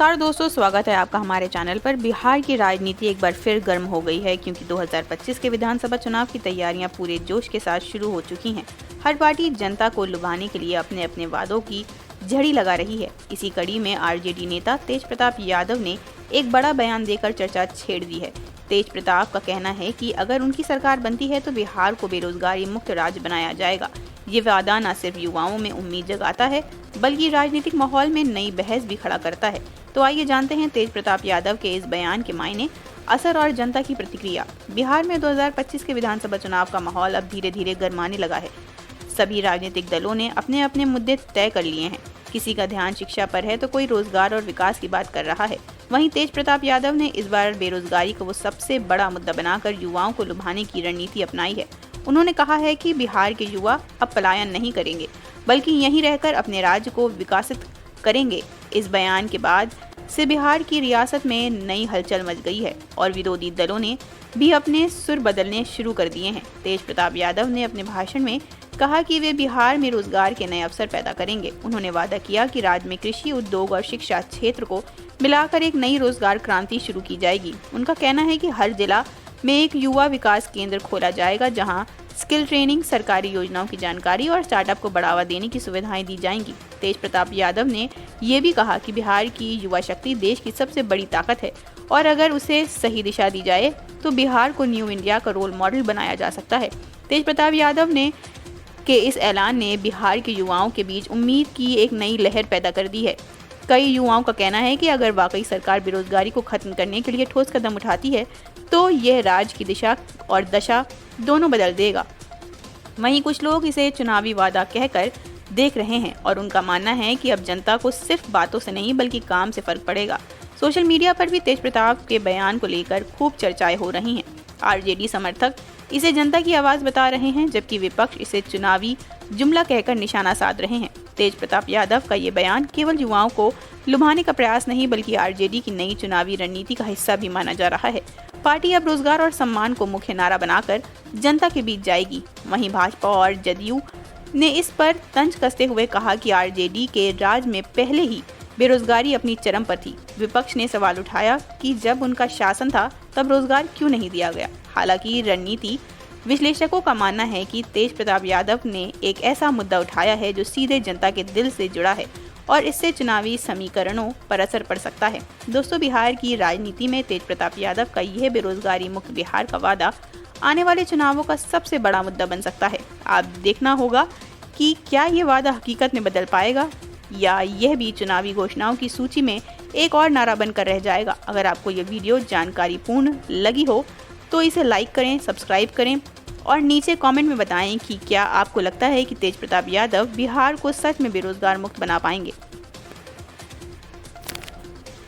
नमस्कार दोस्तों, स्वागत है आपका हमारे चैनल पर। बिहार की राजनीति एक बार फिर गर्म हो गई है क्योंकि 2025 के विधानसभा चुनाव की तैयारियां पूरे जोश के साथ शुरू हो चुकी हैं। हर पार्टी जनता को लुभाने के लिए अपने अपने वादों की झड़ी लगा रही है। इसी कड़ी में आरजेडी नेता तेज प्रताप यादव ने एक बड़ा बयान देकर चर्चा छेड़ दी है। तेज प्रताप का कहना है कि अगर उनकी सरकार बनती है तो बिहार को बेरोजगारी मुक्त राज्य बनाया जाएगा। ये वादा न सिर्फ युवाओं में उम्मीद जगाता है बल्कि राजनीतिक माहौल में नई बहस भी खड़ा करता है। तो आइए जानते हैं तेज प्रताप यादव के इस बयान के मायने, असर और जनता की प्रतिक्रिया। बिहार में 2025 के विधानसभा चुनाव का माहौल अब धीरे धीरे गरमाने लगा है। सभी राजनीतिक दलों ने अपने अपने मुद्दे तय कर लिए हैं। किसी का ध्यान शिक्षा पर है तो कोई रोजगार और विकास की बात कर रहा है। वहीं तेज प्रताप यादव ने इस बार बेरोजगारी को वो सबसे बड़ा मुद्दा बनाकर युवाओं को लुभाने की रणनीति अपनाई है। उन्होंने कहा है कि बिहार के युवा अब पलायन नहीं करेंगे बल्कि यहीं रहकर अपने राज्य को विकसित करेंगे। इस बयान के बाद से बिहार की रियासत में नई हलचल मच गई है और विरोधी दलों ने भी अपने सुर बदलने शुरू कर दिए हैं। तेज प्रताप यादव ने अपने भाषण में कहा कि वे बिहार में रोजगार के नए अवसर पैदा करेंगे। उन्होंने वादा किया कि राज्य में कृषि, उद्योग और शिक्षा क्षेत्र को मिलाकर एक नई रोजगार क्रांति शुरू की जाएगी। उनका कहना है कि हर जिला में एक युवा विकास केंद्र खोला जाएगा जहां स्किल ट्रेनिंग, सरकारी योजनाओं की जानकारी और स्टार्टअप को बढ़ावा देने की सुविधाएं दी जाएंगी। तेज प्रताप यादव ने ये भी कहा कि बिहार की युवा शक्ति देश की सबसे बड़ी ताकत है और अगर उसे सही दिशा दी जाए तो बिहार को न्यू इंडिया का रोल मॉडल बनाया जा सकता है। तेज प्रताप यादव ने के इस ऐलान ने बिहार के युवाओं के बीच उम्मीद की एक नई लहर पैदा कर दी है। कई युवाओं का कहना है कि अगर वाकई सरकार बेरोजगारी को खत्म करने के लिए ठोस कदम उठाती है तो यह राज्य की दिशा और दशा दोनों बदल देगा। वहीं कुछ लोग इसे चुनावी वादा कहकर देख रहे हैं और उनका मानना है कि अब जनता को सिर्फ बातों से नहीं बल्कि काम से फर्क पड़ेगा। सोशल मीडिया पर भी तेज प्रताप के बयान को लेकर खूब चर्चाएं हो रही हैं। आरजेडी समर्थक इसे जनता की आवाज बता रहे हैं जबकि विपक्ष इसे चुनावी जुमला कहकर निशाना साध रहे हैं। तेज प्रताप यादव का ये बयान केवल युवाओं को लुभाने का प्रयास नहीं बल्कि आरजेडी की नई चुनावी रणनीति का हिस्सा भी माना जा रहा है। पार्टी अब रोजगार और सम्मान को मुख्य नारा बनाकर जनता के बीच जाएगी। वहीं भाजपा और जदयू ने इस पर तंज कसते हुए कहा कि आरजेडी के राज में पहले ही बेरोजगारी अपनी चरम पर थी। विपक्ष ने सवाल उठाया कि जब उनका शासन था तब रोजगार क्यों नहीं दिया गया। हालांकि रणनीति विश्लेषकों का मानना है कि तेज प्रताप यादव ने एक ऐसा मुद्दा उठाया है जो सीधे जनता के दिल से जुड़ा है और इससे चुनावी समीकरणों पर असर पड़ सकता है। दोस्तों, बिहार की राजनीति में तेज प्रताप यादव का यह बेरोजगारी मुक्त बिहार का वादा आने वाले चुनावों का सबसे बड़ा मुद्दा बन सकता है। आप देखना होगा कि क्या ये वादा हकीकत में बदल पाएगा या यह भी चुनावी घोषणाओं की सूची में एक और नारा बनकर रह जाएगा। अगर आपको ये वीडियो जानकारीपूर्ण लगी हो तो इसे लाइक करें, सब्सक्राइब करें और नीचे कमेंट में बताएं कि क्या आपको लगता है कि तेज प्रताप यादव बिहार को सच में बेरोजगार मुक्त बना पाएंगे।